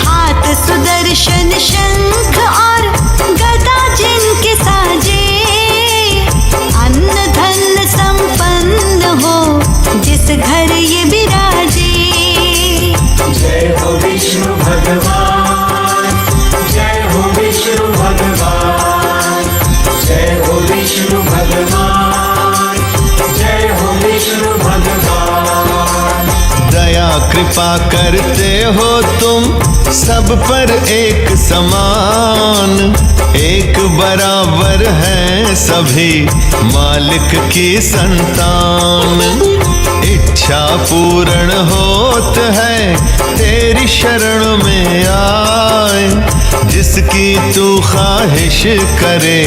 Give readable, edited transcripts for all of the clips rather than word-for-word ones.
हाथ सुदर्शन शंख और गदा जिनके साजे, अन्न धन संपन्न हो जिस घर ये विराजे। जय हो विष्णु भगवान, जय हो विष्णु भगवान, जय हो विष्णु भगवान, जय हो विष्णु भगवान। दया कृपा करते हो तुम सब पर एक समान, एक बराबर है सभी मालिक की संतान। इच्छा पूर्ण होत है तेरी शरण में आए, जिसकी तू ख्वाहिश करे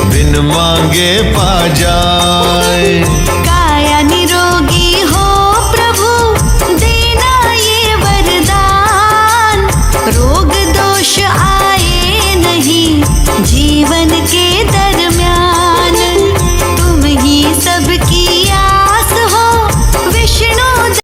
बिन मांगे पा जाए। काया निरोगी हो प्रभु देना ये वरदान, रोग दोष आए नहीं जीवन